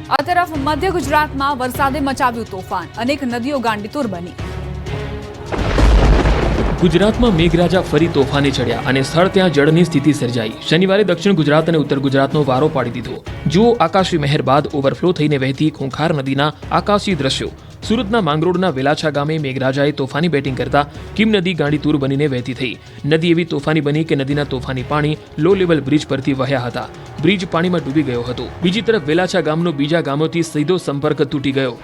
આ તરફ મધ્ય ગુજરાતમાં વરસાદે મચાવ્યું તોફાન, અનેક નદીઓ ગાંડીતુર બની। ગુજરાતમાં મેઘરાજા ફરી તોફાને ચડ્યા અને સ્થળ ત્યાં જળની સ્થિતિ સર્જાઈ। શનિવારે દક્ષિણ ગુજરાત અને ઉત્તર ગુજરાતનો વારો પાડી દીધો। જુઓ આકાશી મહેર બાદ ઓવરફ્લો થઈને વહેતી ખૂંખાર નદીના આકાશી દ્રશ્યો। સુરતના માંગરોળના વેલાછા ગામે મેઘરાજાએ તોફાની બેટિંગ કરતા કિમ નદી ગાંડીતુર બનીને વહેતી થઈ। નદી એવી તોફાની બની કે નદીના તોફાની પાણી લો લેવલ બ્રિજ પરથી વહ્યા હતા। બ્રિજ પાણીમાં ડૂબી ગયો હતો। બીજી તરફ વેલાછા ગામનો બીજા ગામોથી સીધો સંપર્ક તૂટી ગયો।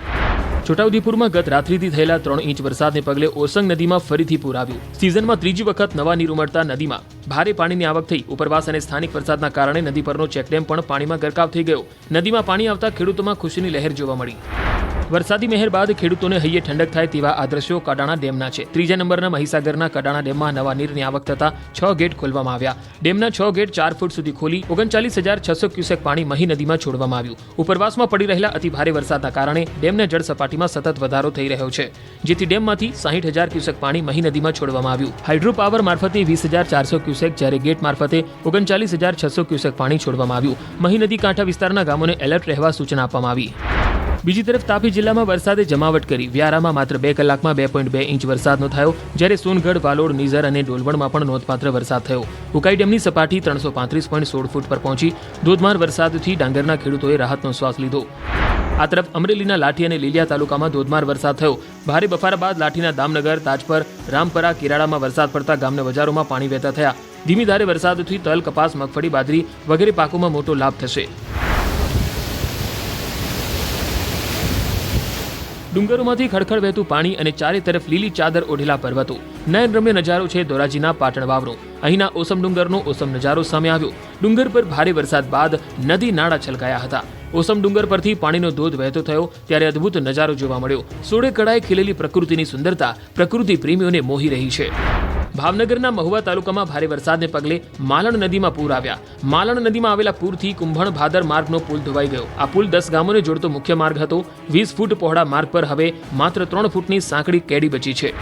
છોટાઉદેપુરમાં ગત રાત્રિથી થયેલા 3 ઇંચ વરસાદને પગલે ઓસંગ નદીમાં ફરીથી પૂર આવ્યું। સિઝનમાં ત્રીજી વખત નવા નીર ઉમટતા નદીમાં ભારે પાણીની આવક થઈ। ઉપરવાસ અને સ્થાનિક વરસાદના કારણે નદી પરનો ચેકડેમ પણ પાણીમાં ગરકાવ થઈ ગયો। નદીમાં પાણી આવતા ખેડૂતોમાં ખુશીની લહેર જોવા મળી। વરસાદી મહેર બાદ ખેડૂતોને હૈયે ઠંડક થાય તેવા આ દ્રશ્યો કડાણા ડેમના છે। ત્રીજા નંબરના મહીસાગરના કડાણા ડેમમાં નવા નીરની આવક થતા 6 ગેટ ખોલવામાં આવ્યા। ડેમના 6 ગેટ 4 ફૂટ સુધી ખોલી 39,600 ક્યુસેક પાણી મહી નદીમાં છોડવામાં આવ્યું। ઉપરવાસમાં પડી રહેલા અતિ ભારે વરસાદના કારણે ડેમના જળ સપાટીમાં સતત વધારો થઈ રહ્યો છે, જેથી ડેમમાંથી 60,000 ક્યુસેક પાણી મહી નદીમાં છોડવામાં આવ્યું। હાઇડ્રો પાવર મારફતે 20,400 ક્યુસેક, જ્યારે ગેટ મારફતે 39,600 ક્યુસેક પાણી છોડવામાં આવ્યું। મહી નદી કાંઠા વિસ્તારના ગામોને એલર્ટ રહેવા સૂચના આપવામાં આવી। બીજી તરફ તાપી જિલ્લામાં વરસાદે જમાવટ કરી। વ્યારામાં માત્ર 2 કલાકમાં 2.2 ઇંચ વરસાદનો થયો, જ્યારે સોનગઢ, વાલોડ, નીઝર અને ડોલવણમાં પણ નોંધપાત્ર વરસાદ થયો। ઉકાઈ ડેમની સપાટી 335.16 ફૂટ પર પહોંચી। ધોધમાર વરસાદથી ડાંગરના ખેડૂતોએ રાહતનો શ્વાસ લીધો। આ તરફ અમરેલીના લાઠી અને લીલિયા તાલુકામાં ધોધમાર વરસાદ થયો। ભારે બફારા બાદ લાઠીના દામનગર, તાજપર, રામપરા, કિરાડામાં વરસાદ પડતા ગામના બજારોમાં પાણી વહેતા થયા। ધીમી ધારે વરસાદથી તલ, કપાસ, મગફળી, બાજરી વગેરે પાકોમાં મોટો લાભ થશે। ડુંગરોમાંથી ખડખડ વહેતું પાણી અને ચારે તરફ લીલી ચાદર ઓઢેલા પર્વતો। નયનરમ્ય નજારો છે ધોરાજીના પાટણ વાવનો। અહીંના ઓસમ ડુંગરનો ઓસમ નજારો સામે આવ્યો। ડુંગર પર ભારે વરસાદ બાદ નદી નાળા છલકાયા હતા। ઓસમ ડુંગર પરથી પાણીનો ધોધ વહેતો થયો ત્યારે અદ્ભુત નજારો જોવા મળ્યો। સોળે કળાએ ખીલેલી પ્રકૃતિની સુંદરતા પ્રકૃતિ પ્રેમીઓને મોહી રહી છે। ભાવનગરના મહુવા તાલુકામાં ભારે વરસાદને પગલે માલણ નદીમાં પૂર આવ્યા। માલણ નદીમાં આવેલા પૂરથી કુંભણ ભાદર માર્ગનો પુલ ધોવાઈ ગયો। આ પુલ 10 ગામોને જોડતો મુખ્ય માર્ગ હતો। 20 ફૂટ પહોળા માર્ગ પર હવે માત્ર 3 ફૂટની સાંકડી કેડી બચી છે।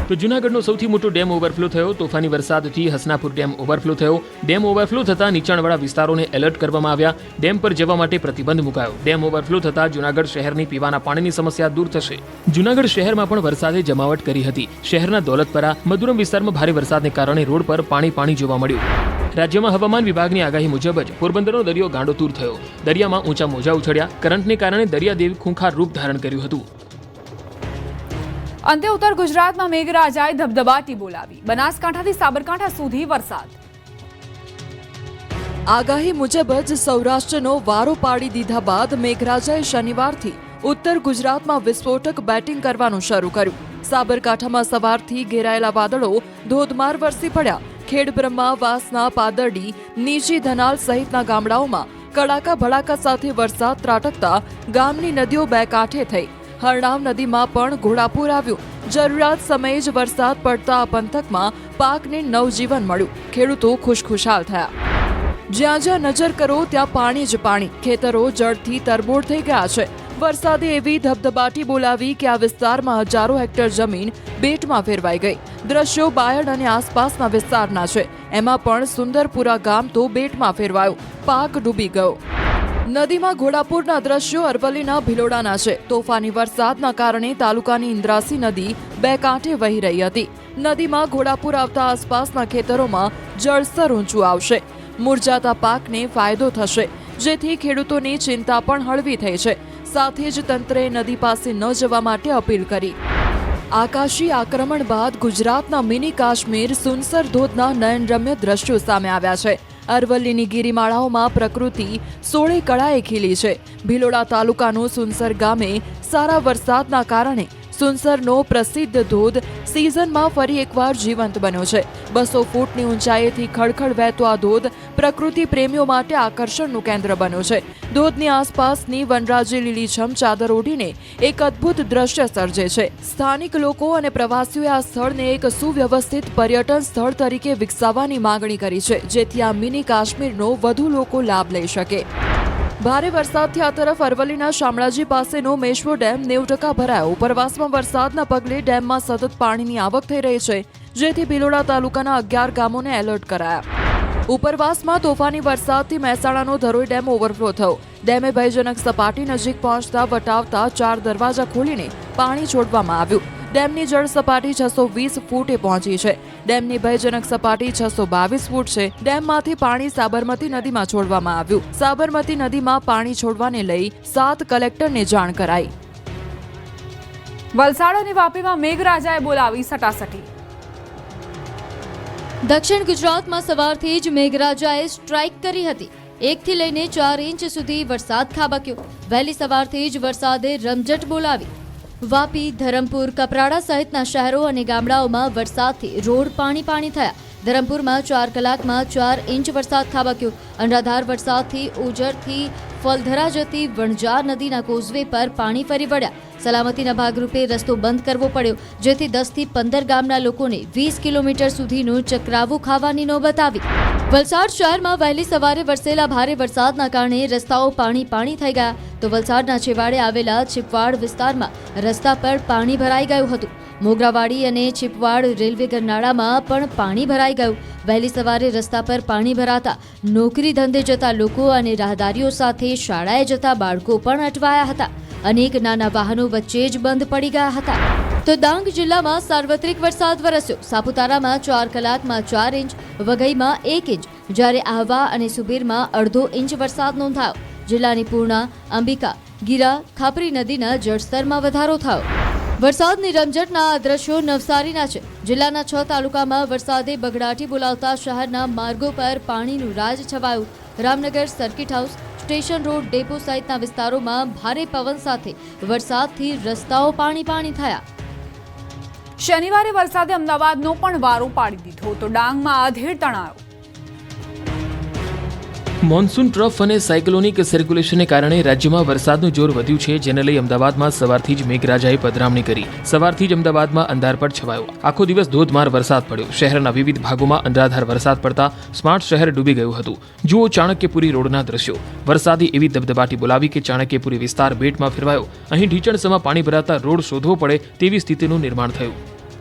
તો જૂનાગઢનો સૌથી મોટો ડેમ ઓવરફ્લો થયો। તોફાની વરસાદથી હસનાપુર ડેમ ઓવરફ્લો થયો। ડેમ ઓવરફ્લો થતાં નીચાણવાળા વિસ્તારોને એલર્ટ કરવામાં આવ્યા। ડેમ પર જવા માટે પ્રતિબંધ મુકાયો। ડેમ ઓવરફ્લો થતાં જૂનાગઢ શહેરની પીવાના પાણીની સમસ્યા દૂર થશે। જૂનાગઢ શહેરમાં પણ વરસાદે જમાવટ કરી હતી। શહેરના દોલતપરા, મધુરમ વિસ્તારમાં ભારે વરસાદને કારણે રોડ પર પાણી જોવા મળ્યું। રાજ્યમાં હવામાન વિભાગની આગાહી મુજબ જ પોરબંદરનો દરિયો ગાંડોતૂર થયો। દરિયામાં ઊંચા મોજા ઉછળ્યા। કરંટને કારણે દરિયાદેવ ખૂંખાર રૂપ ધારણ કર્યું હતું। અંતે ઉત્તર ગુજરાતમાં મેઘરાજાએ ધબધબાટી બોલાવી। બનાસકાંઠાથી સાબરકાંઠા સુધી વરસાદ। આગાહી મુજબ જ સૌરાષ્ટ્રનો વારો પાડી દીધા બાદ મેઘરાજાએ શનિવારથી ઉત્તર ગુજરાતમાં વિસ્ફોટક બેટિંગ કરવાનું શરૂ કર્યું। સાબરકાંઠામાં સવારથી ઘેરાયેલા વાદળો ધોધમાર વરસી પડ્યા। ખેડબ્રહ્મા, વાસના, પાદરડી, નીચી ધનાલ સહિતના ગામડાઓમાં કડાકા ભડાકા સાથે વરસાદ ત્રાટકતા ગામની નદીઓ બે કાંઠે થઈ। હરણાવ નદીમાં પણ ઘોડાપૂર આવ્યું। જરૂરિયાત સમયે જ વરસાદ પડતા આ પંથકમાં પાકને નવજીવન મળ્યું। ખેડૂતો ખુશખુશાલ થયા। જ્યાં જ્યાં નજર કરો ત્યાં પાણી જ પાણી। ખેતરો જળથી તરબોળ થઈ ગયા છે। વરસાદે એવી ધબધબાટી બોલાવી કે આ વિસ્તારમાં હજારો હેક્ટર જમીન બેટમાં ફેરવાઈ ગઈ। દ્રશ્યો બાયડ અને આસપાસના વિસ્તારના છે। એમાં પણ સુંદરપુરા ગામ તો બેટમાં ફેરવાયું। પાક ડૂબી ગયો। નદીમાં ઘોડાપૂરના દ્રશ્યો અરવલ્લીના ભિલોડાના છે। તોફાની વરસાદના કારણે તાલુકાની ઇન્દ્રાસી નદી બે કાંઠે વહી રહી હતી। નદીમાં ઘોડાપૂર આવતા આસપાસના ખેતરોમાં જળસ્તર ઊંચું આવશે। મુરઝાતા પાકને ફાયદો થશે, જેથી ખેડૂતોની ચિંતા પણ હળવી થઈ છે। સાથે જ તંત્રે નદી પાસે ન જવા માટે અપીલ કરી। આકાશી આક્રમણ બાદ ગુજરાતના મિની કાશ્મીર સુનસર ધોધના નયનરમ્ય દ્રશ્યો સામે આવ્યા છે। અરવલ્લીની ગિરિમાળાઓમાં પ્રકૃતિ સોળે કળાએ ખીલી છે। ભિલોડા તાલુકાનું સુનસર ગામે સારા વરસાદના કારણે સુનસરનો પ્રસિદ્ધ ધોધ સિઝનમાં ફરી એકવાર જીવંત બન્યો છે। 200 ફૂટની ઊંચાઈએથી ખડખડ વહેતો આ ધોધ પ્રકૃતિ પ્રેમીઓ માટે આકર્ષણનું કેન્દ્ર બન્યો છે। ધોધની આસપાસની વનરાજી લીલીછમ ચાદર ઓઢીને એક અદ્ભુત દ્રશ્ય સર્જે છે। સ્થાનિક લોકો અને પ્રવાસીઓએ આ સ્થળને એક સુવ્યવસ્થિત પર્યટન સ્થળ તરીકે વિકસાવવાની માંગણી કરી છે, જેથી આ મિની કાશ્મીરનો વધુ લોકો લાભ લઈ શકે। ભારે વરસાદથી આ તરફ અરવલ્લીના શામળાજી પાસેનો મેશ્વો ડેમ 90% ભરાયો। ઉપરવાસમાં વરસાદના પગલે ડેમમાં સતત પાણીની આવક થઈ રહી છે, જેથી ભિલોડા તાલુકાના 11 ગામોને એલર્ટ કરાયા। ઉપરવાસમાં તોફાની વરસાદથી મહેસાણાનો ધરોઈ ડેમ ઓવરફ્લો થયો. ડેમે ભયજનક સપાટી નજીક પહોંચતા વટાવતા 4 દરવાજા ખોલીને પાણી છોડવામાં આવ્યું. ડેમની જળ સપાટી 620 ફૂટે પહોંચી છે. ડેમની ભયજનક સપાટી 622 ફૂટ છે. ડેમમાંથી પાણી સાબરમતી નદીમાં છોડવામાં આવ્યું. સાબરમતી નદીમાં પાણી છોડવાને લઈ 7 કલેક્ટરને જાણ કરાઈ. વલસાડ અને વાપીમાં મેઘરાજાએ બોલાવી સટાસટી. દક્ષિણ ગુજરાતમાં સવારથી જ મેઘરાજાએ સ્ટ્રાઇક કરી હતી. 1 થી લઈને 4 ઇંચ સુધી વરસાદ ખાબક્યો. વહેલી સવારથી જ વરસાદે રમઝટ બોલાવી. વાપી, ધરમપુર, કપરાડા સહિતના શહેરો અને ગામડાઓમાં વરસાદથી રોડ પાણી થયા. ધરમપુરમાં 4 કલાકમાં 4 ઇંચ વરસાદ ખાબક્યો. અનરાધાર વરસાદથી ઓજરથી ફલધરા જતી વણજાર નદીના કોઝવે પર પાણી ફરી વળ્યા. સલામતીના ભાગરૂપે રસ્તો બંધ કરવો પડ્યો, જેથી 10 થી 15 ગામના લોકોને 20 કિલોમીટર સુધીનું ચક્રાવું ખાવાની નોબત આવી. વલસાડ શહેરમાં વહેલી સવારે વરસેલા ભારે વરસાદના કારણે રસ્તાઓ પાણી થઈ ગયા, તો વલસાડના છેવાડે આવેલા છીપવાડ વિસ્તારમાં રસ્તા પર પાણી ભરાઈ ગયું હતું. મોગરાવાડી અને છીપવાડ રેલવે ગરનાળામાં પણ પાણી ભરાઈ ગયું. વહેલી સવારે રસ્તા પર પાણી ભરાતા નોકરી ધંધે જતા લોકો અને રાહદારીઓ સાથે શાળાએ જતા બાળકો પણ અટવાયા હતા. અનેક નાના વાહનો વચ્ચે જ બંધ પડી ગયા હતા. તો ડાંગ જિલ્લામાં સાર્વત્રિક વરસાદ વરસ્યો. સાપુતારામાં 4 કલાકમાં 4 ઇંચ, વઘઈમાં 1 ઇંચ, જ્યારે આહવા અને સુબીરમાં 1/2 ઇંચ વરસાદ નોંધાયો. જિલ્લાની પૂર્ણા, અંબિકા, ગીરા, ખાપરી નદીના જળસ્તરમાં વધારો થયો. વરસાદની રમઝટના આ દ્રશ્યો નવસારીના છે. જિલ્લાના 6 તાલુકામાં વરસાદે બગડાટી બોલાવતા શહેરના માર્ગો પર પાણીનું રાજ છવાયું. Ramnagar, circuit house, station road, depot સહિતના વિસ્તારોમાં ભારે પવન સાથે વરસાદથી રસ્તાઓ પાણી થયા. શનિવારે વરસાદે અમદાવાદનો પણ વારો પાડી દીધો, તો ડાંગમાં આધેડ તણાયો. મોન્સૂન ટ્રફ અને સાયક્લોનિક સર્ક્યુલેશનને કારણે રાજ્યમાં વરસાદનું જોર વધ્યું છે, જેને લઈ અમદાવાદમાં સવારથી જ મેઘરાજાએ પધરામણી કરી. સવારથી જ અમદાવાદમાં અંધારપટ છવાયો. આખો દિવસ ધોધમાર વરસાદ પડ્યો. શહેરના વિવિધ ભાગોમાં અનરાધાર વરસાદ પડતા સ્માર્ટ શહેર ડૂબી ગયું હતું. જુઓ ચાણક્યપુરી રોડના દ્રશ્યો. વરસાદે એવી દબદબાટી બોલાવી કે ચાણક્યપુરી વિસ્તાર બેટમાં ફેરવાયો. અહીં ઢીચણસમાં પાણી ભરાતા રોડ શોધવો પડે તેવી સ્થિતિનું નિર્માણ થયું.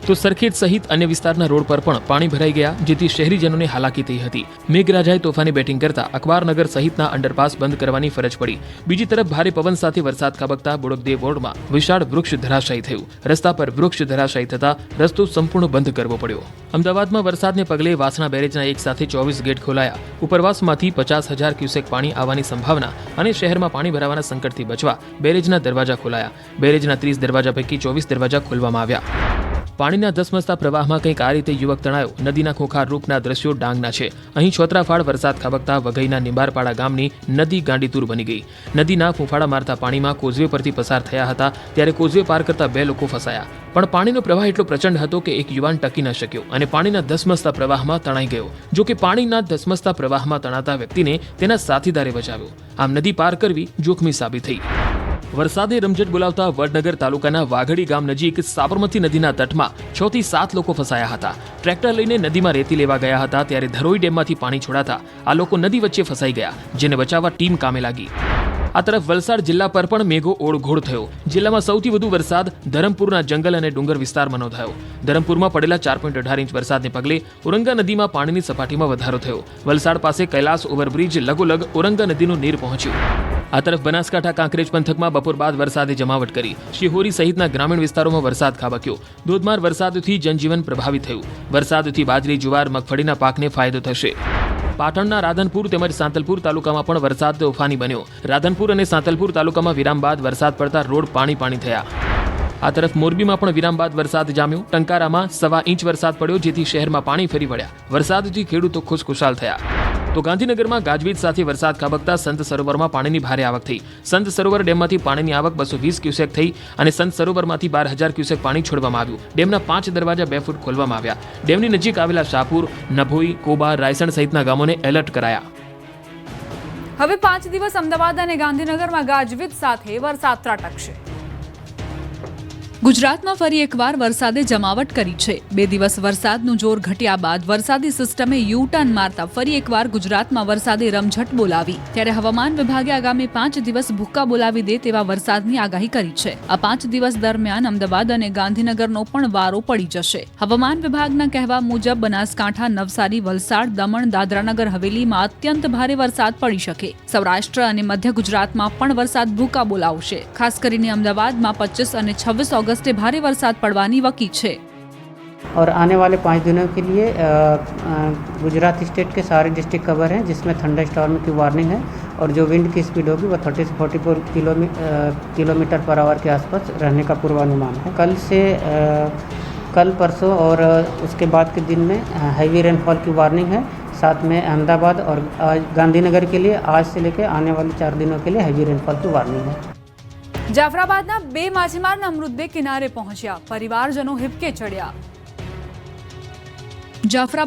તો સરખેજ સહિત અન્ય વિસ્તારના રોડ પર પણ પાણી ભરાઈ ગયા, જેથી શહેરીજનોને હાલાકી થઈ હતી. મેઘરાજાએ તોફાની બેટિંગ કરતા અખબારનગર સહિતના અંડરપાસ બંધ કરવાની ફરજ પડી. બીજી તરફ ભારે પવન સાથે વરસાદ ખાબકતા બોડકદેવ વોર્ડમાં વિશાળ વૃક્ષ ધરાશાયી થયું. રસ્તા પર વૃક્ષ ધરાશાયી થતા રસ્તો સંપૂર્ણ બંધ કરવો પડ્યો. અમદાવાદમાં વરસાદને પગલે વાસણા બેરેજના એક સાથે 24 ગેટ ખોલાયા. ઉપરવાસમાંથી 50,000 ક્યુસેક પાણી આવવાની સંભાવના અને શહેરમાં પાણી ભરાવાના સંકટથી બચવા બેરેજના દરવાજા ખોલાયા. બેરેજના 30 દરવાજા પૈકી 24 દરવાજા ખોલવામાં આવ્યા. પાણીના ધસમસતા પ્રવાહમાં કંઈક આ રીતે યુવક તણાયો. નદીના ખોખાર રૂપના દ્રશ્યો ડાંગના છે. અહીં છોતરાફાળ વરસાદ ખાબકતા વઘઈના નિંબારપાડા ગામની નદી ગાંડીતુર બની ગઈ. નદીના ફૂંફાડા મારતા પાણીમાં કોઝવે પરથી પસાર થયા હતા, ત્યારે કોઝવે પાર કરતા 2 લોકો ફસાયા. પણ પાણીનો પ્રવાહ એટલો પ્રચંડ હતો કે એક યુવાન ટકી ન શક્યો અને પાણીના ધસમસતા પ્રવાહમાં તણાઈ ગયો. જો કે પાણીના ધસમસતા પ્રવાહમાં તણાતા વ્યક્તિને તેના સાથીદારે બચાવ્યો. આમ નદી પાર કરવી જોખમી સાબિત થઈ. વરસાદે રમઝટ બોલાવતા વડનગર તાલુકાના વાઘડી ગામ નજીક સાબરમતી નદીના તટમાં 6 થી 7 લોકો ફસાયા હતા. ટ્રેક્ટર લઈને નદીમાં રેતી લેવા ગયા હતા, ત્યારે ધરોઈ ડેમમાંથી પાણી છોડાતા આ લોકો નદી વચ્ચે ફસાઈ ગયા, જેને બચાવવા ટીમ કામે લાગી. આ તરફ વલસાડ જિલ્લા પર પણ મેઘો ઓળઘોળ થયો. જિલ્લામાં સૌથી વધુ વરસાદ ધરમપુરના જંગલ અને ડુંગર વિસ્તારમાં નોંધાયો. ધરમપુરમાં પડેલા 4.18 ઇંચ વરસાદને પગલે ઓરંગા નદીમાં પાણીની સપાટીમાં વધારો થયો. વલસાડ પાસે કૈલાસ ઓવરબ્રિજ લગોલગ ઓરંગા નદીનું નીર પહોંચ્યું. આ તરફ બનાસકાંઠા કાંકરેજ પંથકમાં બપોર બાદ વરસાદે જમાવટ કરી. શિહોરી સહિતના ગ્રામીણ વિસ્તારોમાં વરસાદ ખાબક્યો. ધોધમાર વરસાદથી જનજીવન પ્રભાવિત થયું. વરસાદથી બાજરી, જુવાર, મગફળીના પાકને ફાયદો થશે. પાટણના રાધનપુર તેમજ સાંતલપુર તાલુકામાં પણ વરસાદ તોફાની બન્યો. રાધનપુર અને સાંતલપુર તાલુકામાં વિરામ બાદ વરસાદ પડતા રોડ પાણી થયા. આ તરફ મોરબીમાં પણ વિરામ બાદ વરસાદ જામ્યો. ટંકારામાં 1.25 ઇંચ વરસાદ પડ્યો, જેથી શહેરમાં પાણી ફરી વળ્યા. વરસાદથી ખેડૂતો ખુશખુશાલ થયા. તો ગાંધીનગરમાં ગાજવીજ સાથે વરસાદ ખાબકતા સંત સરોવરમાં પાણીની ભારે આવક થઈ. સંત સરોવર ડેમમાંથી પાણીની આવક 220 ક્યુસેક થઈ અને સંત સરોવરમાંથી 12,000 ક્યુસેક પાણી છોડવામાં આવ્યું. ડેમના 5 દરવાજા 2 ફૂટ ખોલવામાં આવ્યા. ડેમની નજીક આવેલા શાહપુર, નભોઈ, કોબા, રાયસણ સહિતના ગામોને એલર્ટ કરાયા. હવે 5 દિવસ અમદાવાદ અને ગાંધીનગરમાં ગાજવીજ સાથે વરસાદ ત્રાટકશે. ગુજરાતમાં ફરી એકવાર વરસાદે જમાવટ કરી છે. 2 દિવસ વરસાદનું જોર ઘટ્યા બાદ વરસાદી સિસ્ટમે યુ ટર્ન મારતા ફરી એકવાર ગુજરાતમાં વરસાદે રમઝટ બોલાવી. ત્યારે હવામાન વિભાગે આગામી 5 દિવસ ભૂક્કા બોલાવી દે તેવા વરસાદની આગાહી કરી છે. આ 5 દિવસ દરમિયાન અમદાવાદ અને ગાંધીનગરનો પણ વારો પડી જશે. હવામાન વિભાગના કહેવા મુજબ બનાસકાંઠા, નવસારી, વલસાડ, દમણ, દાદરાનગર હવેલીમાં અત્યંત ભારે વરસાદ પડી શકે. સૌરાષ્ટ્ર અને મધ્ય ગુજરાતમાં પણ વરસાદ ભૂક્કા બોલાવશે. ખાસ કરીને અમદાવાદમાં 25 અને 26 ऑगस्टे भारी वरसाद पड़वानी वकी है। और आने वाले 5 दिनों के लिए गुजरात स्टेट के सारे डिस्ट्रिक्ट कवर हैं, जिसमें थंडर स्टॉर्म की वार्निंग है और जो विंड की स्पीड होगी वो 30 से 44 किलोमीटर पर आवर के आसपास रहने का पूर्वानुमान है। कल परसों और उसके बाद के दिन में हैवी रेनफॉल की वार्निंग है। साथ में अहमदाबाद और गांधीनगर के लिए आज से लेकर आने वाले 4 दिनों के लिए हैवी रेनफॉल की वार्निंग है। જાફરાબાદના 2 માછીમારના મૃતદેહ કિનારે પહોંચ્યા. પરિવારજનો હિબકે ચડ્યા. જાફરાબાદ